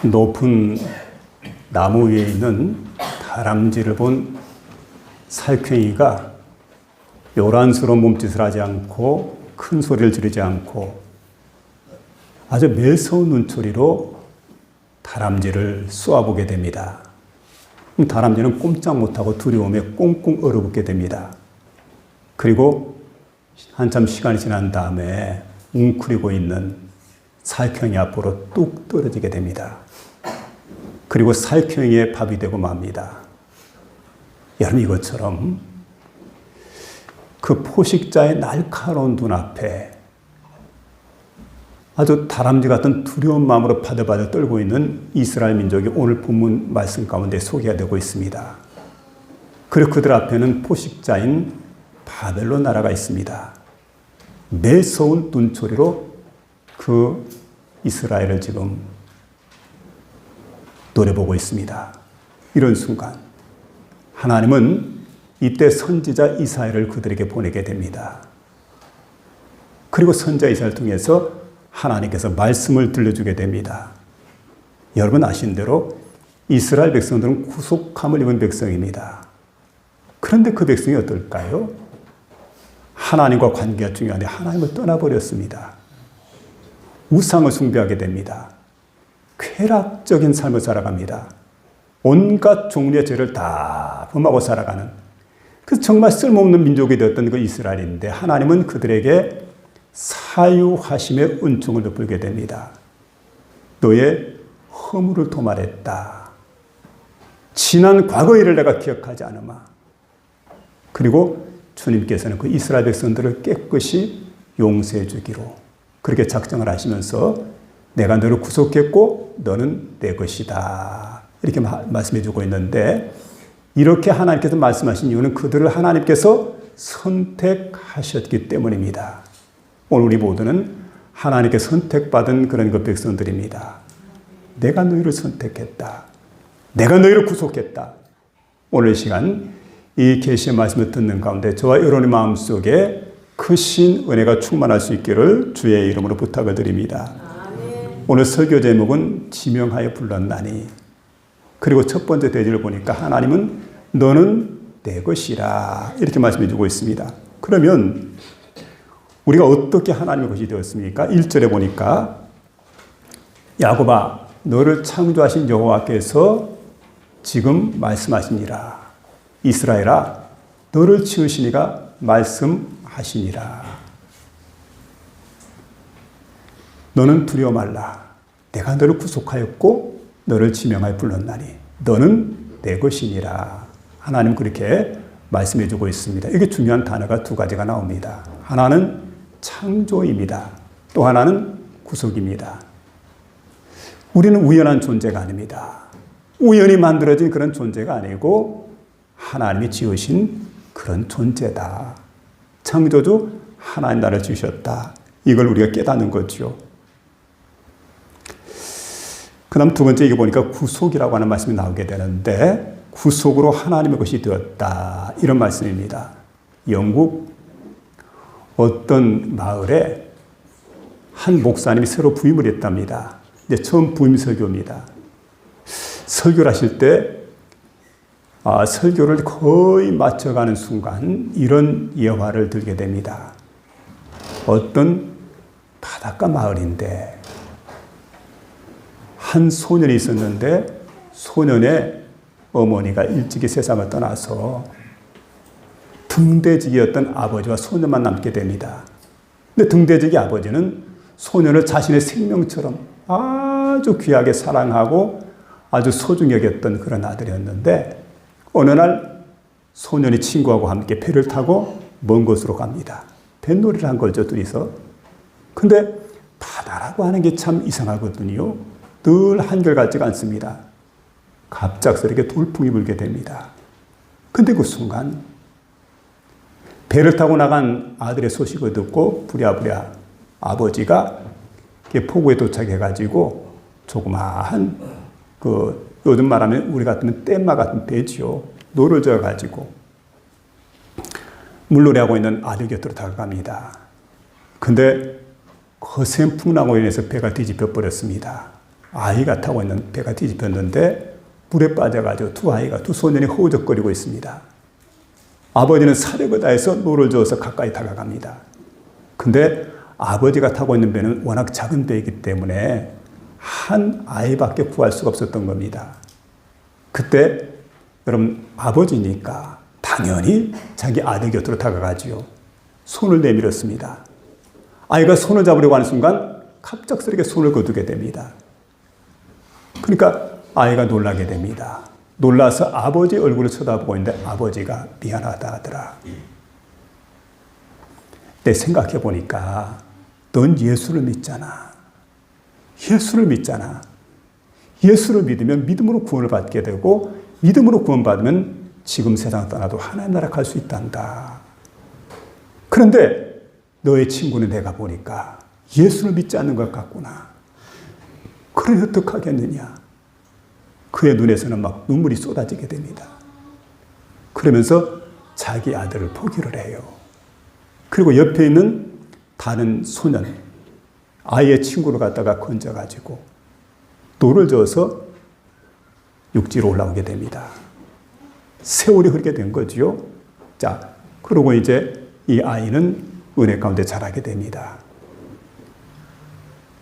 높은 나무 위에 있는 다람쥐를 본 살쾡이가 요란스러운 몸짓을 하지 않고 큰 소리를 지르지 않고 아주 매서운 눈초리로 다람쥐를 쏘아보게 됩니다. 다람쥐는 꼼짝 못하고 두려움에 꽁꽁 얼어붙게 됩니다. 그리고 한참 시간이 지난 다음에 웅크리고 있는 살쾡이 앞으로 뚝 떨어지게 됩니다. 그리고 살쾡이의 밥이 되고 맙니다. 여러분, 이것처럼 그 포식자의 날카로운 눈앞에 아주 다람쥐 같은 두려운 마음으로 바들바들 떨고 있는 이스라엘 민족이 오늘 본문 말씀 가운데 소개가 되고 있습니다. 그리고 그들 앞에는 포식자인 바벨론 나라가 있습니다. 매서운 눈초리로 그 이스라엘을 지금 노려보고 있습니다. 이런 순간 하나님은 이때 선지자 이사야를 그들에게 보내게 됩니다. 그리고 선지자 이사야를 통해서 하나님께서 말씀을 들려주게 됩니다. 여러분 아신 대로 이스라엘 백성들은 구속함을 입은 백성입니다. 그런데 그 백성이 어떨까요? 하나님과 관계가 중요한데 하나님을 떠나버렸습니다. 우상을 숭배하게 됩니다. 쾌락적인 삶을 살아갑니다. 온갖 종류의 죄를 다 범하고 살아가는, 그래서 정말 쓸모없는 민족이 되었던 그 이스라엘인데 하나님은 그들에게 사유하심의 은총을 베풀게 됩니다. 너의 허물을 도말했다. 지난 과거 일을 내가 기억하지 않으마. 그리고 주님께서는 그 이스라엘 백성들을 깨끗이 용서해 주기로 그렇게 작정을 하시면서 내가 너를 구속했고 너는 내 것이다. 이렇게 말씀해 주고 있는데, 이렇게 하나님께서 말씀하신 이유는 그들을 하나님께서 선택하셨기 때문입니다. 오늘 우리 모두는 하나님께 선택받은 그런 그 백성들입니다. 내가 너희를 선택했다. 내가 너희를 구속했다. 오늘 시간 이 계시의 말씀을 듣는 가운데 저와 여러분의 마음속에 크신 은혜가 충만할 수 있기를 주의 이름으로 부탁을 드립니다. 오늘 설교 제목은 지명하여 불렀나니, 그리고 첫 번째 대지를 보니까 하나님은 너는 내 것이라 이렇게 말씀해 주고 있습니다. 그러면 우리가 어떻게 하나님의 것이 되었습니까? 1절에 보니까 야곱아 너를 창조하신 여호와께서 지금 말씀하시니라. 이스라엘아 너를 지으신 이가 말씀하시니라. 너는 두려워 말라. 내가 너를 구속하였고 너를 지명하여 불렀나니 너는 내 것이니라. 하나님 그렇게 말씀해 주고 있습니다. 이게 중요한 단어가 두 가지가 나옵니다. 하나는 창조입니다. 또 하나는 구속입니다. 우리는 우연한 존재가 아닙니다. 우연히 만들어진 그런 존재가 아니고 하나님이 지으신 그런 존재다. 창조주 하나님 나를 지으셨다. 이걸 우리가 깨닫는 거죠. 그 다음 두 번째 이게 보니까 구속이라고 하는 말씀이 나오게 되는데, 구속으로 하나님의 것이 되었다. 이런 말씀입니다. 영국 어떤 마을에 한 목사님이 새로 부임을 했답니다. 이제 처음 부임 설교입니다. 설교를 하실 때 설교를 거의 마쳐가는 순간 이런 예화를 들게 됩니다. 어떤 바닷가 마을인데 한 소년이 있었는데 소년의 어머니가 일찍이 세상을 떠나서 등대지기였던 아버지와 소년만 남게 됩니다. 근데 등대지기 아버지는 소년을 자신의 생명처럼 아주 귀하게 사랑하고 아주 소중히 여겼던 그런 아들이었는데, 어느 날 소년이 친구하고 함께 배를 타고 먼 곳으로 갑니다. 뱃놀이를 한 거죠, 둘이서. 근데 바다라고 하는 게 참 이상하거든요. 늘 한결같지가 않습니다. 갑작스럽게 돌풍이 불게 됩니다. 근데 그 순간 배를 타고 나간 아들의 소식을 듣고 부랴부랴 아버지가 포구에 도착해가지고 조그마한 요즘 말하면 우리 같으면 뗏마 같은 배지요. 노를 저어가지고 물놀이하고 있는 아들 곁으로 다가갑니다. 근데 거센 풍랑으로 인해서 배가 뒤집혀 버렸습니다. 아이가 타고 있는 배가 뒤집혔는데 물에 빠져가지고 두 소년이 허우적거리고 있습니다. 아버지는 사력을 다해서 노를 저어서 가까이 다가갑니다. 근데 아버지가 타고 있는 배는 워낙 작은 배이기 때문에 한 아이밖에 구할 수가 없었던 겁니다. 그때 여러분 아버지니까 당연히 자기 아들 곁으로 다가가지요. 손을 내밀었습니다. 아이가 손을 잡으려고 하는 순간 갑작스럽게 손을 거두게 됩니다. 그러니까 아이가 놀라게 됩니다. 놀라서 아버지 얼굴을 쳐다보고 있는데 아버지가 미안하다 하더라. 내 생각해 보니까 넌 예수를 믿잖아. 예수를 믿잖아. 예수를 믿으면 믿음으로 구원을 받게 되고 믿음으로 구원받으면 지금 세상 떠나도 하나님 나라 갈 수 있단다. 그런데 너의 친구는 내가 보니까 예수를 믿지 않는 것 같구나. 그러니 어떡하겠느냐. 그의 눈에서는 막 눈물이 쏟아지게 됩니다. 그러면서 자기 아들을 포기를 해요. 그리고 옆에 있는 다른 소년, 아이의 친구를 갖다가 건져가지고 돌을 저어서 육지로 올라오게 됩니다. 세월이 흐르게 된 거지요. 자, 그러고 이제 이 아이는 은혜 가운데 자라게 됩니다.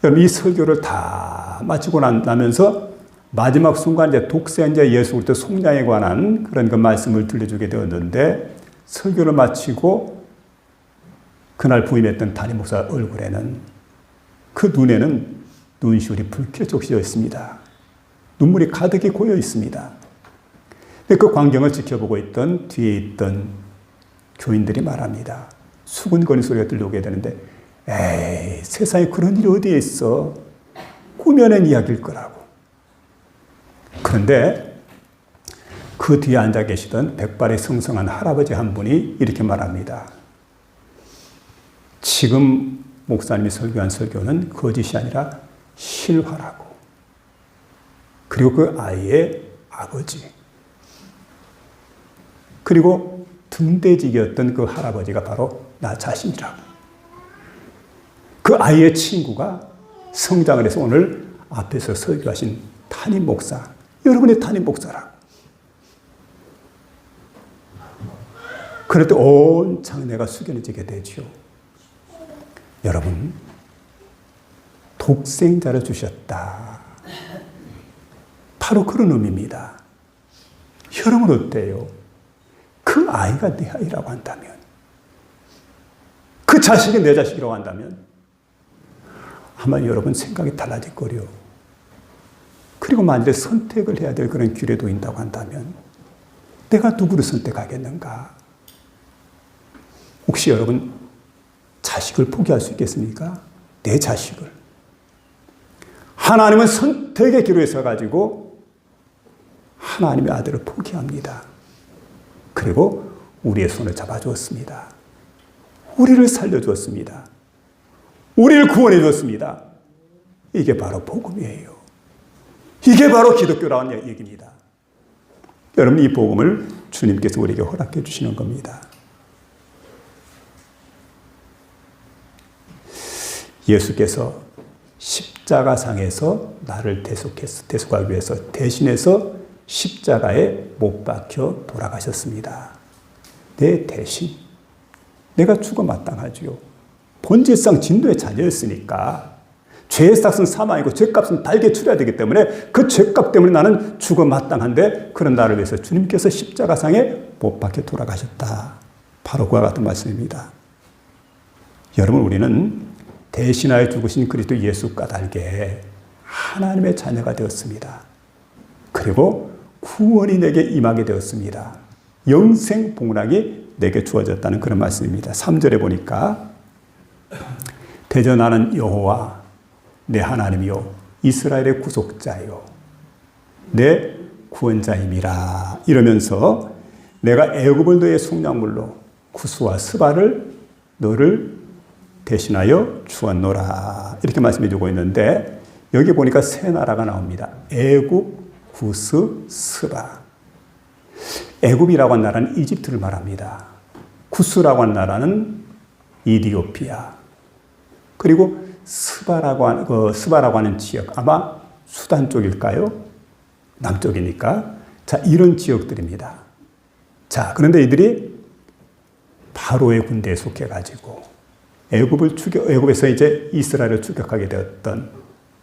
여러분, 이 설교를 다 마치고 나면서 마지막 순간 이제 독생자 예수 그리스도 속량에 관한 그런 그 말씀을 들려주게 되었는데 설교를 마치고 그날 부임했던 담임 목사 얼굴에는 그 눈에는 눈시울이 붉게 적셔져 있습니다. 눈물이 가득히 고여 있습니다. 그 광경을 지켜보고 있던 뒤에 있던 교인들이 말합니다. 수근거리는 소리가 들려오게 되는데 에이, 세상에 그런 일이 어디에 있어. 꾸며낸 이야기일 거라고. 그런데 그 뒤에 앉아 계시던 백발의 성성한 할아버지 한 분이 이렇게 말합니다. 지금 목사님이 설교한 설교는 거짓이 아니라 실화라고. 그리고 그 아이의 아버지. 그리고 등대직이었던 그 할아버지가 바로 나 자신이라고. 그 아이의 친구가 성장을 해서 오늘 앞에서 설교하신 담임 목사. 여러분의 담임 목사라고. 그럴 때 온 장내가 숙연해지게 되죠. 여러분, 독생자를 주셨다. 바로 그런 의미입니다. 여러분 어때요? 그 아이가 내 아이라고 한다면, 그 자식이 내 자식이라고 한다면 아마 여러분 생각이 달라질 거요. 그리고 만약에 선택을 해야 될 그런 길에 놓인다고 한다면 내가 누구를 선택하겠는가? 혹시 여러분 자식을 포기할 수 있겠습니까? 내 자식을. 하나님은 선택의 기로에 서가지고 하나님의 아들을 포기합니다. 그리고 우리의 손을 잡아주었습니다. 우리를 살려주었습니다. 우리를 구원해 주었습니다. 이게 바로 복음이에요. 이게 바로 기독교라는 얘기입니다. 여러분, 이 복음을 주님께서 우리에게 허락해 주시는 겁니다. 예수께서 십자가상에서 나를 대속하기 위해서 대신해서 십자가에 못 박혀 돌아가셨습니다. 내 대신. 내가 죽어 마땅하지요. 본질상 진노의 자녀였으니까 죄의 삭은 사망이고 죄값은 달게 치러야 되기 때문에 그 죄값 때문에 나는 죽어 마땅한데 그런 나를 위해서 주님께서 십자가상에 못 박혀 돌아가셨다. 바로 그와 같은 말씀입니다. 여러분, 우리는 대신하여 죽으신 그리스도 예수 까닭에 하나님의 자녀가 되었습니다. 그리고 구원이 내게 임하게 되었습니다. 영생 복락이 내게 주어졌다는 그런 말씀입니다. 3절에 보니까 대저 나는 여호와 내 하나님이요 이스라엘의 구속자요 내 구원자임이라 이러면서 내가 애굽을 너의 속량물로 구스와 스바를 너를 대신하여 주었노라 이렇게 말씀해 주고 있는데 여기 보니까 세 나라가 나옵니다. 애굽, 구스, 스바. 애굽이라고 한 나라는 이집트를 말합니다. 구스라고 한 나라는 이디오피아. 그리고 스바라고 하는 지역, 아마 수단 쪽일까요? 남쪽이니까. 자, 이런 지역들입니다. 자, 그런데 이들이 바로의 군대에 속해가지고 애굽에서 이제 이스라엘을 추격하게 되었던,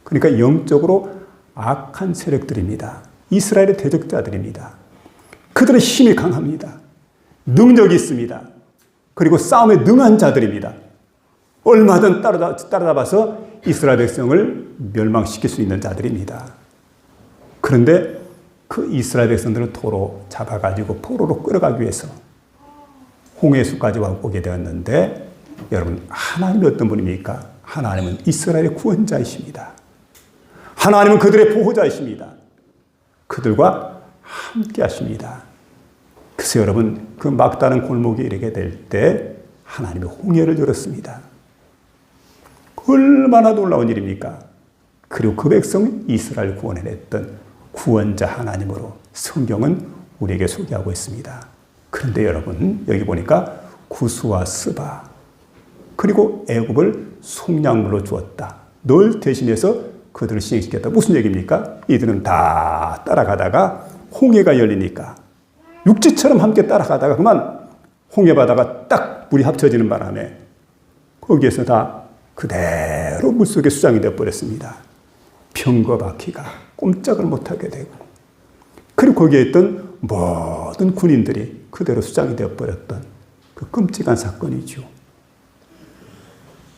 그러니까 영적으로 악한 세력들입니다. 이스라엘의 대적자들입니다. 그들의 힘이 강합니다. 능력이 있습니다. 그리고 싸움에 능한 자들입니다. 얼마든 따라잡아서 이스라엘 백성을 멸망시킬 수 있는 자들입니다. 그런데 그 이스라엘 백성들을 도로 잡아가지고 포로로 끌어가기 위해서 홍해수까지 오게 되었는데, 여러분, 하나님이 어떤 분입니까? 하나님은 이스라엘의 구원자이십니다. 하나님은 그들의 보호자이십니다. 그들과 함께 하십니다. 그래서 여러분, 그 막다른 골목에 이르게 될 때 하나님이 홍해를 열었습니다. 얼마나 놀라운 일입니까? 그리고 그 백성이 이스라엘을 구원해냈던 구원자 하나님으로 성경은 우리에게 소개하고 있습니다. 그런데 여러분, 여기 보니까 구스와 스바, 그리고 애굽을 속량물로 주었다. 널 대신해서 그들을 시행시켰다. 무슨 얘기입니까? 이들은 다 따라가다가 홍해가 열리니까 육지처럼 함께 따라가다가 그만 홍해 바다가 딱 물이 합쳐지는 바람에 거기에서 다 그대로 물속에 수장이 되어버렸습니다. 병거 바퀴가 꼼짝을 못하게 되고, 그리고 거기에 있던 모든 군인들이 그대로 수장이 되어버렸던 그 끔찍한 사건이죠.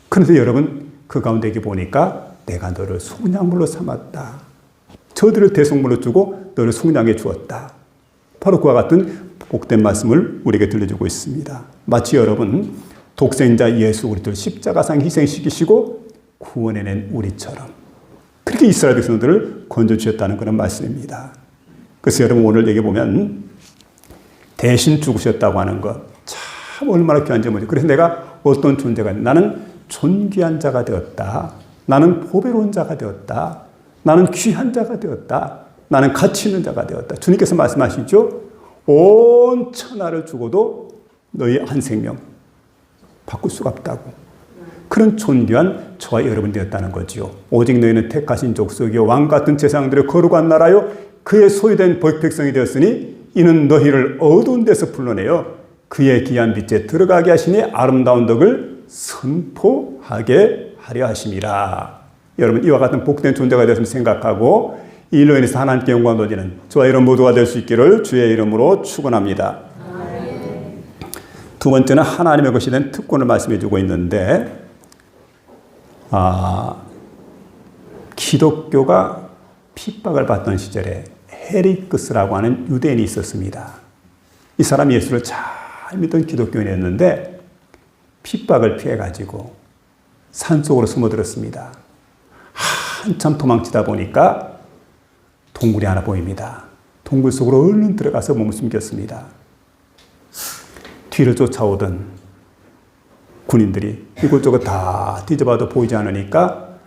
그런데 여러분, 그 가운데 이렇게 보니까 내가 너를 속량물로 삼았다. 저들을 대속물로 주고 너를 속량해 주었다. 바로 그와 같은 복된 말씀을 우리에게 들려주고 있습니다. 마치 여러분, 독생자 예수 그리스도를 십자가상 희생시키시고 구원해낸 우리처럼 그렇게 이스라엘 백성들을 건져주셨다는 그런 말씀입니다. 그래서 여러분, 오늘 여기 보면 대신 죽으셨다고 하는 것 참 얼마나 귀한 점이죠. 그래서 내가 어떤 존재가, 나는 존귀한 자가 되었다. 나는 보배로운 자가 되었다. 나는 귀한 자가 되었다. 나는 가치 있는 자가 되었다. 주님께서 말씀하시죠. 온 천하를 주고도 너희 한 생명 바꿀 수가 없다고. 그런 존귀한 저와 여러분 되었다는 거지요. 오직 너희는 택하신 족속이요 왕 같은 제사장들의 거룩한 나라요 그의 소유된 백성이 되었으니 이는 너희를 어두운 데서 불러내어 그의 귀한 빛에 들어가게 하시니 아름다운 덕을 선포하게 하려 하심이라. 여러분, 이와 같은 복된 존재가 되었으면 생각하고 이 일로 인해서 하나님께 영광 돌리는 저와 여러분 모두가 될 수 있기를 주의 이름으로 축원합니다. 두 번째는 하나님의 것이 된 특권을 말씀해 주고 있는데, 기독교가 핍박을 받던 시절에 헤리크스라고 하는 유대인이 있었습니다. 이 사람이 예수를 잘 믿던 기독교인이었는데 핍박을 피해가지고 산속으로 숨어들었습니다. 한참 도망치다 보니까 동굴이 하나 보입니다. 동굴 속으로 얼른 들어가서 몸을 숨겼습니다. 뒤를 쫓아오던 군인들이 이곳저곳 다 뒤져봐도 보이지 않으니까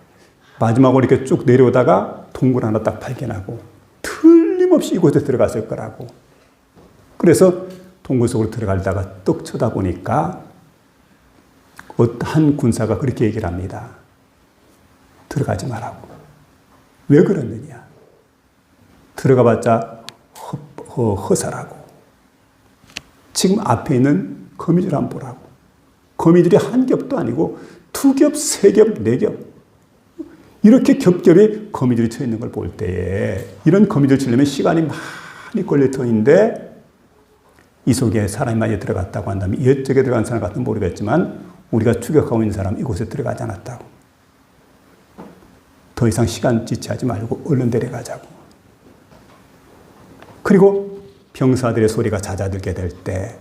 마지막으로 이렇게 쭉 내려오다가 동굴 하나 딱 발견하고 틀림없이 이곳에 들어갔을 거라고. 그래서 동굴 속으로 들어가다가 떡 쳐다보니까 한 군사가 그렇게 얘기를 합니다. 들어가지 말라고. 왜 그러느냐. 들어가봤자 허사라고. 지금 앞에 있는 거미줄 한번 보라고. 거미줄이 한 겹도 아니고 두 겹, 세 겹, 네 겹. 이렇게 겹겹이 거미줄이 쳐 있는 걸 볼 때에 이런 거미줄 치려면 시간이 많이 걸릴 터인데 이 속에 사람이 많이 들어갔다고 한다면 이쪽에 들어간 사람 같은 모르겠지만 우리가 추격하고 있는 사람 이곳에 들어가지 않았다고. 더 이상 시간 지체하지 말고 얼른 데려가자고. 그리고 병사들의 소리가 잦아들게 될 때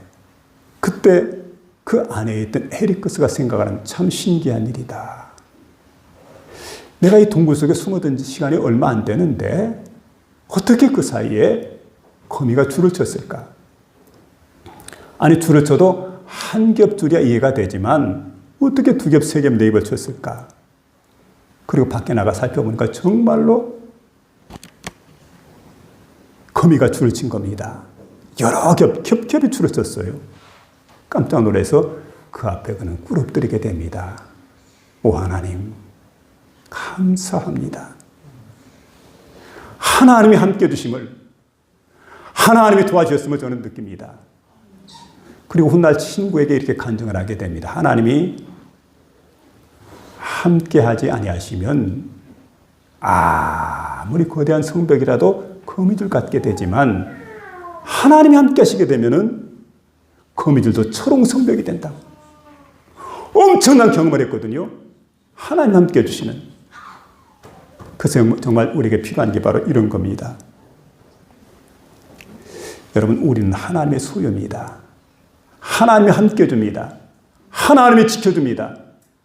그때 그 안에 있던 헤리크스가 생각하는 참 신기한 일이다. 내가 이 동굴 속에 숨어든 시간이 얼마 안 되는데 어떻게 그 사이에 거미가 줄을 쳤을까? 아니, 줄을 쳐도 한 겹 줄이야 이해가 되지만 어떻게 두 겹, 세 겹, 네 겹을 쳤을까? 그리고 밖에 나가 살펴보니까 정말로 거미가 줄을 친 겁니다. 여러 겹겹이 줄을 쳤어요. 깜짝 놀라서 그 앞에 그는 꿇어뜨리게 됩니다. 오 하나님, 감사합니다. 하나님이 함께 해주심을, 하나님이 도와주셨음을 저는 느낍니다. 그리고 훗날 친구에게 이렇게 간증을 하게 됩니다. 하나님이 함께 하지 아니하시면 아무리 거대한 성벽이라도 거미줄 같게 되지만 하나님이 함께 하시게 되면은 거미줄도 초롱 성벽이 된다고. 엄청난 경험을 했거든요. 하나님 함께 해주시는. 그래서 정말 우리에게 필요한 게 바로 이런 겁니다. 여러분, 우리는 하나님의 소유입니다. 하나님이 함께 해줍니다. 하나님이 지켜줍니다.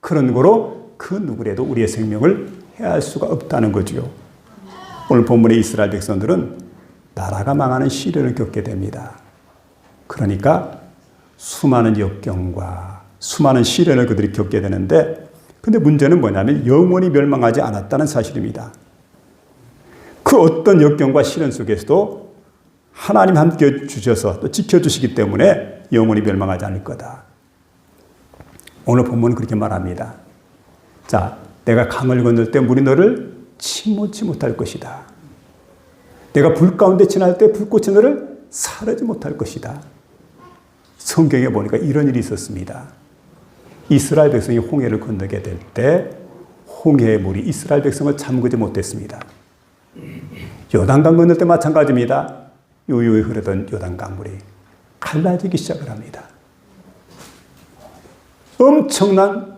그런 거로 그 누구라도 우리의 생명을 해할 수가 없다는 거죠. 오늘 본문의 이스라엘 백성들은 나라가 망하는 시련을 겪게 됩니다. 그러니까 수많은 역경과 수많은 시련을 그들이 겪게 되는데, 근데 문제는 뭐냐면 영원히 멸망하지 않았다는 사실입니다. 그 어떤 역경과 시련 속에서도 하나님 함께 주셔서 또 지켜주시기 때문에 영원히 멸망하지 않을 거다. 오늘 본문은 그렇게 말합니다. 자, 내가 강을 건널 때 물이 너를 침몰치 못할 것이다. 내가 불 가운데 지날 때 불꽃이 너를 사르지 못할 것이다. 성경에 보니까 이런 일이 있었습니다. 이스라엘 백성이 홍해를 건너게 될 때 홍해의 물이 이스라엘 백성을 잠그지 못했습니다. 요단강 건널 때 마찬가지입니다. 요요히 흐르던 요단강물이 갈라지기 시작을 합니다. 엄청난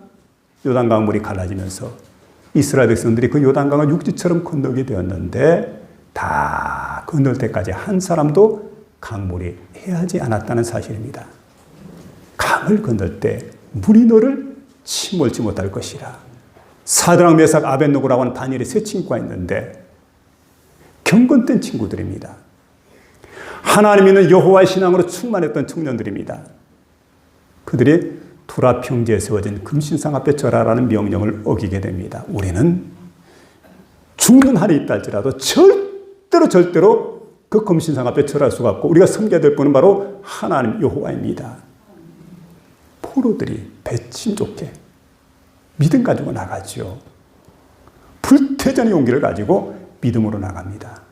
요단강물이 갈라지면서 이스라엘 백성들이 그 요단강을 육지처럼 건너게 되었는데 다 건널 때까지 한 사람도 강물이 해하지 않았다는 사실입니다. 강을 건널 때 물이 너를 침몰치 못할 것이라. 사드락, 메삭, 아벳느고라고 하는 다니엘의 세 친구가 있는데 경건된 친구들입니다. 하나님 있는 여호와의 신앙으로 충만했던 청년들입니다. 그들이 두라 평지에 세워진 금신상 앞에 절하라는 명령을 어기게 됩니다. 우리는 죽는 한이 있다 할지라도 절대로 그 금신상 앞에 절할 수가 없고 우리가 섬겨야 될 분은 바로 하나님 여호와입니다. 포로들이 배심 좋게 믿음 가지고 나가죠. 불태전의 용기를 가지고 믿음으로 나갑니다.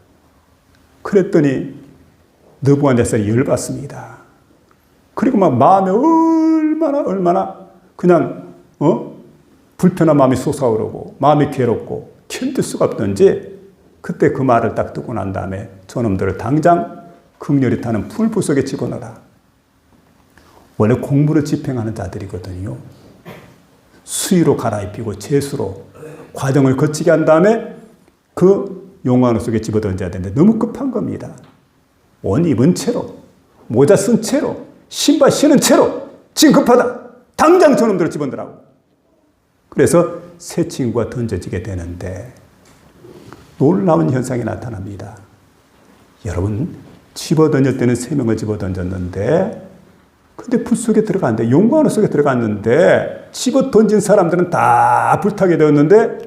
그랬더니 느부갓네살이 열받습니다. 그리고 막 마음에 얼마나 그냥 불편한 마음이 솟아오르고 마음이 괴롭고 견딜 수가 없던지 그때 그 말을 딱 듣고 난 다음에 저놈들을 당장 극렬히 타는 풀부속에 집어넣어라. 원래 공무를 집행하는 자들이거든요. 수의로 갈아입히고 제수로 과정을 거치게 한 다음에 그 용광로 속에 집어던져야 되는데 너무 급한 겁니다. 옷 입은 채로, 모자 쓴 채로, 신발 신은 채로 지금 급하다. 당장 저놈들을 집어넣으라고. 그래서 새 친구가 던져지게 되는데 놀라운 현상이 나타납니다. 여러분, 집어던질 때는 3명을 집어던졌는데 근데 불 속에 들어갔는데 용광로 속에 들어갔는데 집어던진 사람들은 다 불타게 되었는데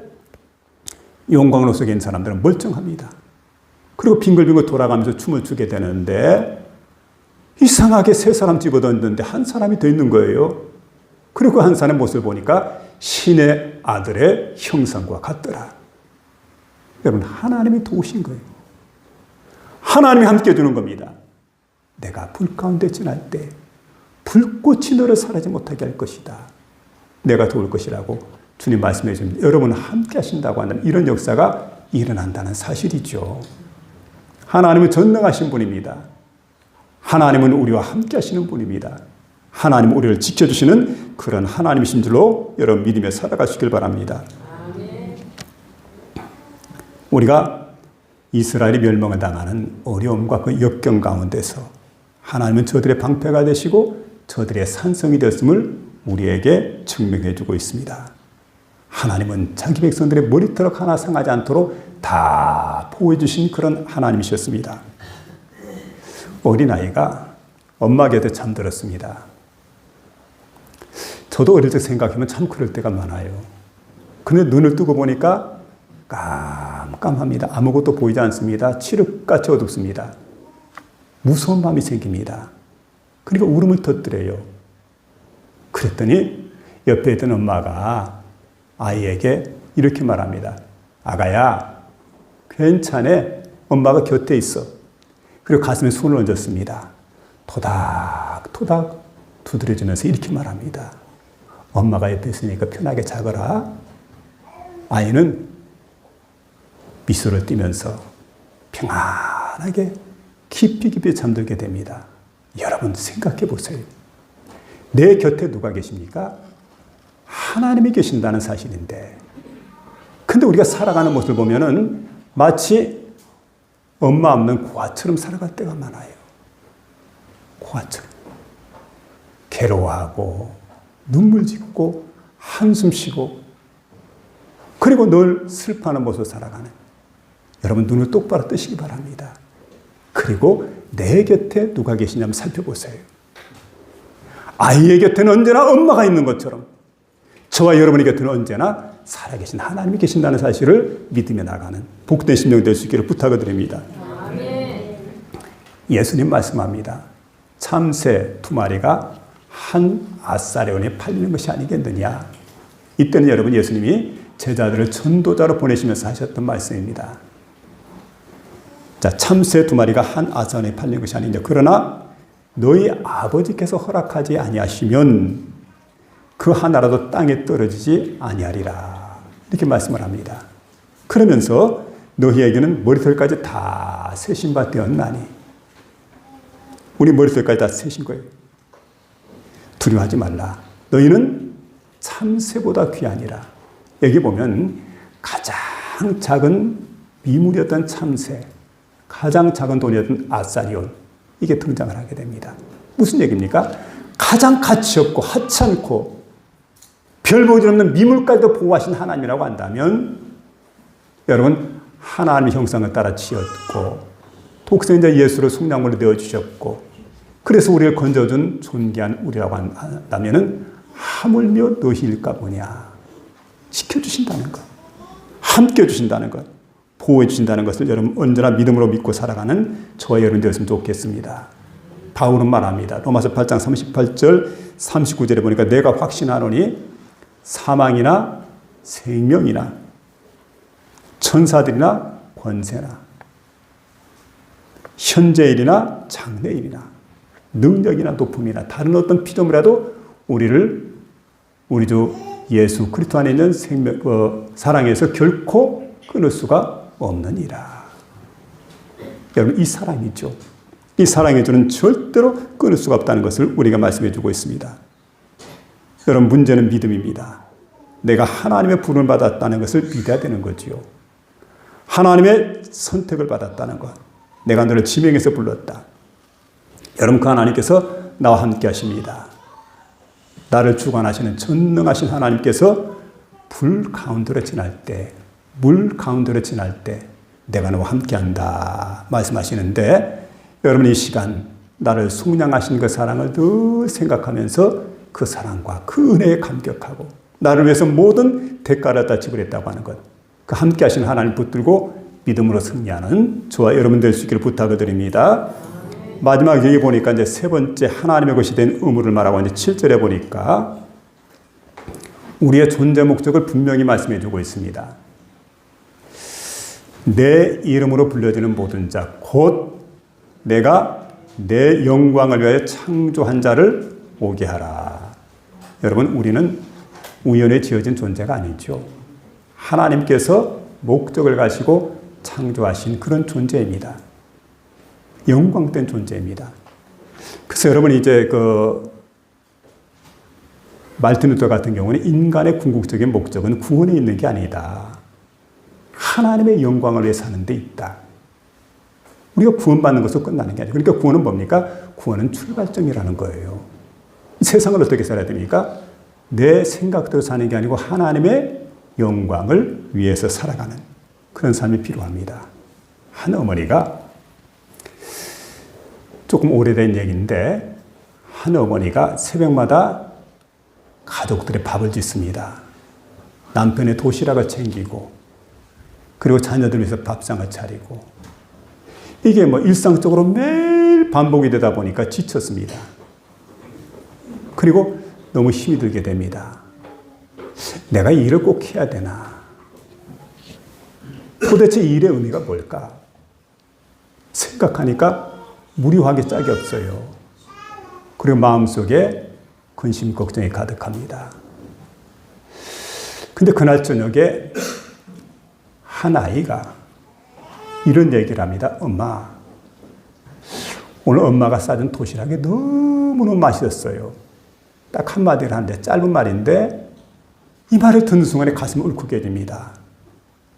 용광로 속에 있는 사람들은 멀쩡합니다. 그리고 빙글빙글 돌아가면서 춤을 추게 되는데 이상하게 3사람 집어던졌는데 한 사람이 더 있는 거예요. 그리고 한 사람의 모습을 보니까 신의 아들의 형상과 같더라. 여러분, 하나님이 도우신 거예요. 하나님이 함께 해주는 겁니다. 내가 불 가운데 지날 때 불꽃이 너를 사라지 못하게 할 것이다. 내가 도울 것이라고 주님 말씀해 주십니다. 여러분 함께 하신다고 하는 이런 역사가 일어난다는 사실이죠. 하나님은 전능하신 분입니다. 하나님은 우리와 함께 하시는 분입니다. 하나님은 우리를 지켜주시는 그런 하나님이신 줄로 여러분 믿으며 살아가시길 바랍니다. 우리가 이스라엘이 멸망을 당하는 어려움과 그 역경 가운데서 하나님은 저들의 방패가 되시고 저들의 산성이 되었음을 우리에게 증명해 주고 있습니다. 하나님은 자기 백성들의 머리털 하나 상하지 않도록 다 보호해 주신 그런 하나님이셨습니다. 어린아이가 엄마 곁에 잠들었습니다. 저도 어릴 때 생각하면 참 그럴 때가 많아요. 근데 눈을 뜨고 보니까 깜깜합니다. 아무것도 보이지 않습니다. 칠흑같이 어둡습니다. 무서운 마음이 생깁니다. 그러니까 울음을 터뜨려요. 그랬더니 옆에 있던 엄마가 아이에게 이렇게 말합니다. 아가야, 괜찮아. 엄마가 곁에 있어. 그리고 가슴에 손을 얹었습니다. 토닥토닥 두드려주면서 이렇게 말합니다. 엄마가 옆에 있으니까 편하게 자거라. 아이는 미소를 띠면서 평안하게 깊이 잠들게 됩니다. 여러분 생각해 보세요. 내 곁에 누가 계십니까? 하나님이 계신다는 사실인데, 근데 우리가 살아가는 모습을 보면은 마치 엄마 없는 고아처럼 살아갈 때가 많아요. 고아처럼. 괴로워하고 눈물 짓고 한숨 쉬고 그리고 늘 슬퍼하는 모습으로 살아가는, 여러분 눈을 똑바로 뜨시기 바랍니다. 그리고 내 곁에 누가 계시냐면 살펴보세요. 아이의 곁에는 언제나 엄마가 있는 것처럼 저와 여러분의 곁에는 언제나 살아계신 하나님이 계신다는 사실을 믿으며 나가는 복된 심령이 될 수 있기를 부탁을 드립니다. 예수님 말씀합니다. 참새 2마리가 한 앗사레온에 팔리는 것이 아니겠느냐. 이때는 여러분 예수님이 제자들을 전도자로 보내시면서 하셨던 말씀입니다. 자, 참새 2마리가 한 앗사레온에 팔리는 것이 아니냐. 그러나 너희 아버지께서 허락하지 아니하시면 그 하나라도 땅에 떨어지지 아니하리라. 이렇게 말씀을 합니다. 그러면서 너희에게는 머리털까지 다 세신 바 되었나니, 우리 머리털까지 다 세신 거예요. 두려워하지 말라. 너희는 참새보다 귀하니라. 여기 보면 가장 작은 미물이었던 참새, 가장 작은 돈이었던 앗사리온, 이게 등장을 하게 됩니다. 무슨 얘기입니까? 가장 가치 없고 하찮고 별 볼일 없는 미물까지도 보호하신 하나님이라고 한다면, 여러분 하나님의 형상을 따라 지었고 독생자 예수를 속량물로 내어주셨고 그래서 우리를 건져준 존귀한 우리라고 한다면 하물며 너희일까 보냐. 지켜주신다는 것, 함께 해주신다는 것, 보호해 주신다는 것을 여러분 언제나 믿음으로 믿고 살아가는 저와 여러분 되었으면 좋겠습니다. 바울은 말합니다. 로마서 8장 38절 39절에 보니까 내가 확신하노니 사망이나 생명이나 천사들이나 권세나 현재일이나 장래일이나 능력이나 높음이나 다른 어떤 피조물이라도 우리를 우리 주 예수 그리스도 안에 있는 사랑에서 결코 끊을 수가 없느니라. 여러분 이 사랑이죠. 이 사랑의 주는 절대로 끊을 수가 없다는 것을 우리가 말씀해 주고 있습니다. 여러분 문제는 믿음입니다. 내가 하나님의 부름을 받았다는 것을 믿어야 되는 거지요. 하나님의 선택을 받았다는 것. 내가 너를 지명해서 불렀다. 여러분 그 하나님께서 나와 함께 하십니다. 나를 주관하시는 전능하신 하나님께서 불 가운데로 지날 때, 물 가운데로 지날 때 내가 너와 함께한다 말씀하시는데, 여러분 이 시간 나를 속량하신 그 사랑을 늘 생각하면서 그 사랑과 그 은혜에 감격하고 나를 위해서 모든 대가를 다 지불했다고 하는 것, 그 함께 하신 하나님 붙들고 믿음으로 승리하는 저와 여러분 될 수 있기를 부탁을 드립니다. 마지막 여기 보니까 이제 세 번째 하나님의 것이 된 의무를 말하고 이제 7절에 보니까 우리의 존재 목적을 분명히 말씀해 주고 있습니다. 내 이름으로 불려지는 모든 자, 곧 내가 내 영광을 위하여 창조한 자를 오게 하라. 여러분 우리는 우연에 지어진 존재가 아니죠. 하나님께서 목적을 가지고 창조하신 그런 존재입니다. 영광된 존재입니다. 그래서 여러분 이제 말틴 루터 같은 경우는 인간의 궁극적인 목적은 구원에 있는 게 아니다. 하나님의 영광을 위해 사는 데 있다. 우리가 구원받는 것으로 끝나는 게 아니에요. 그러니까 구원은 뭡니까? 구원은 출발점이라는 거예요. 세상을 어떻게 살아야 됩니까? 내 생각대로 사는 게 아니고 하나님의 영광을 위해서 살아가는 그런 삶이 필요합니다. 한 어머니가, 조금 오래된 얘기인데, 한 어머니가 새벽마다 가족들의 밥을 짓습니다. 남편의 도시락을 챙기고 그리고 자녀들 위해서 밥상을 차리고, 이게 일상적으로 매일 반복이 되다 보니까 지쳤습니다. 그리고 너무 힘이 들게 됩니다. 내가 이 일을 꼭 해야 되나? 도대체 이 일의 의미가 뭘까? 생각하니까 무료하게 짝이 없어요. 그리고 마음속에 근심, 걱정이 가득합니다. 근데 그날 저녁에 한 아이가 이런 얘기를 합니다. 엄마, 오늘 엄마가 싸준 도시락이 너무너무 맛있었어요. 딱 한마디를 하는데, 짧은 말인데 이 말을 듣는 순간에 가슴이 울컥해집니다.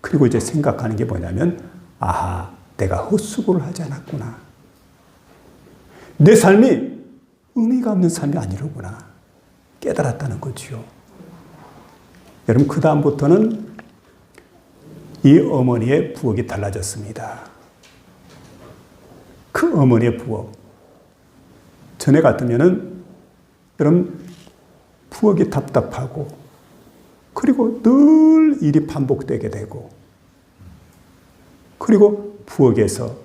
그리고 이제 생각하는 게 뭐냐면, 아하, 내가 헛수고를 하지 않았구나. 내 삶이 의미가 없는 삶이 아니로구나. 깨달았다는 거지요. 여러분, 그 다음부터는 이 어머니의 부엌이 달라졌습니다. 그 어머니의 부엌. 전에 같으면은, 여러분, 부엌이 답답하고, 그리고 늘 일이 반복되게 되고, 그리고 부엌에서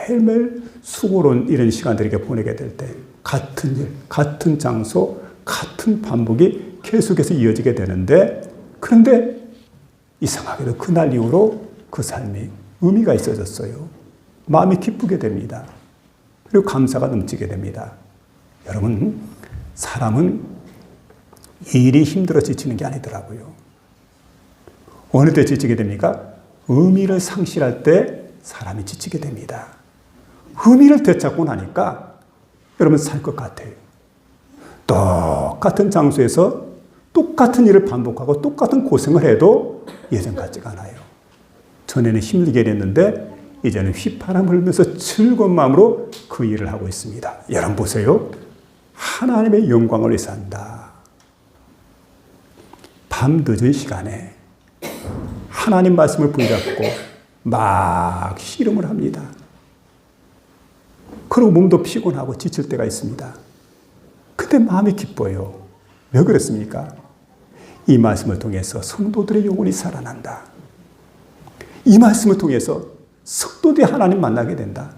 매일매일 수고로운 이런 시간들을 보내게 될 때, 같은 일, 같은 장소, 같은 반복이 계속해서 이어지게 되는데, 그런데 이상하게도 그날 이후로 그 삶이 의미가 있어졌어요. 마음이 기쁘게 됩니다. 그리고 감사가 넘치게 됩니다. 여러분, 사람은 일이 힘들어 지치는 게 아니더라고요. 어느 때 지치게 됩니까? 의미를 상실할 때 사람이 지치게 됩니다. 의미를 되찾고 나니까 여러분 살 것 같아요. 똑같은 장소에서 똑같은 일을 반복하고 똑같은 고생을 해도 예전 같지가 않아요. 전에는 힘들게 일했는데 이제는 휘파람 불면서 즐거운 마음으로 그 일을 하고 있습니다. 여러분 보세요. 하나님의 영광을 위해서 한다. 밤 늦은 시간에 하나님 말씀을 붙잡고 막 씨름을 합니다. 그리고 몸도 피곤하고 지칠 때가 있습니다. 그때 마음이 기뻐요. 왜 그렇습니까? 이 말씀을 통해서 성도들의 영혼이 살아난다. 이 말씀을 통해서 성도들이 하나님 만나게 된다.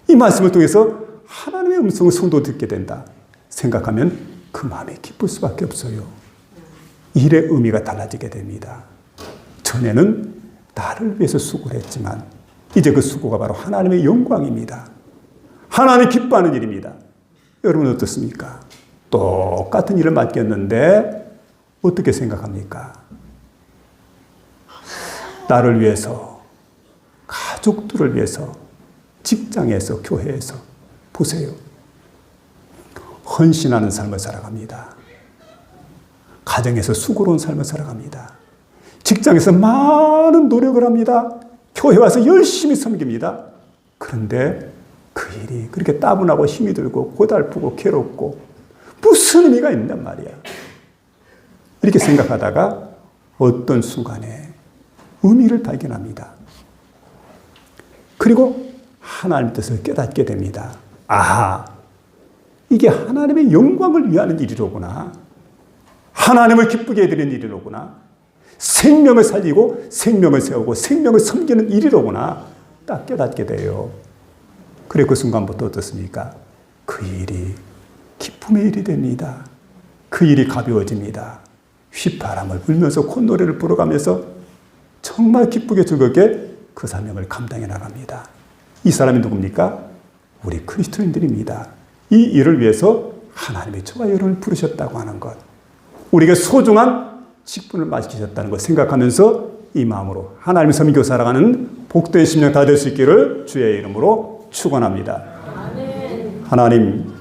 이 말씀을 통해서 하나님의 음성을 성도들이 듣게 된다. 생각하면 그 마음이 기쁠 수밖에 없어요. 일의 의미가 달라지게 됩니다. 전에는 나를 위해서 수고를 했지만 이제 그 수고가 바로 하나님의 영광입니다. 하나님이 기뻐하는 일입니다. 여러분 어떻습니까? 똑같은 일을 맡겼는데 어떻게 생각합니까? 나를 위해서, 가족들을 위해서, 직장에서, 교회에서 보세요. 헌신하는 삶을 살아갑니다. 가정에서 수고로운 삶을 살아갑니다. 직장에서 많은 노력을 합니다. 교회 와서 열심히 섬깁니다. 그런데 그 일이 그렇게 따분하고 힘이 들고 고달프고 괴롭고 무슨 의미가 있냔 말이야. 이렇게 생각하다가 어떤 순간에 의미를 발견합니다. 그리고 하나님 뜻을 깨닫게 됩니다. 아하, 이게 하나님의 영광을 위하는 일이로구나. 하나님을 기쁘게 해드리는 일이로구나. 생명을 살리고 생명을 세우고 생명을 섬기는 일이로구나. 딱 깨닫게 돼요. 그리고 그 순간부터 어떻습니까? 그 일이 기쁨의 일이 됩니다. 그 일이 가벼워집니다. 휘바람을 불면서 콧노래를 불어가면서 정말 기쁘게 즐겁게 그 사명을 감당해 나갑니다. 이 사람이 누굽니까? 우리 그리스도인들입니다. 이 일을 위해서 하나님이 저와 여러분을 부르셨다고 하는 것, 우리에게 소중한 직분을 맡기셨다는 것 생각하면서 이 마음으로 하나님의 섬기고 살아가는 복된 심령 다 될 수 있기를 주의 이름으로 축원합니다. 하나님,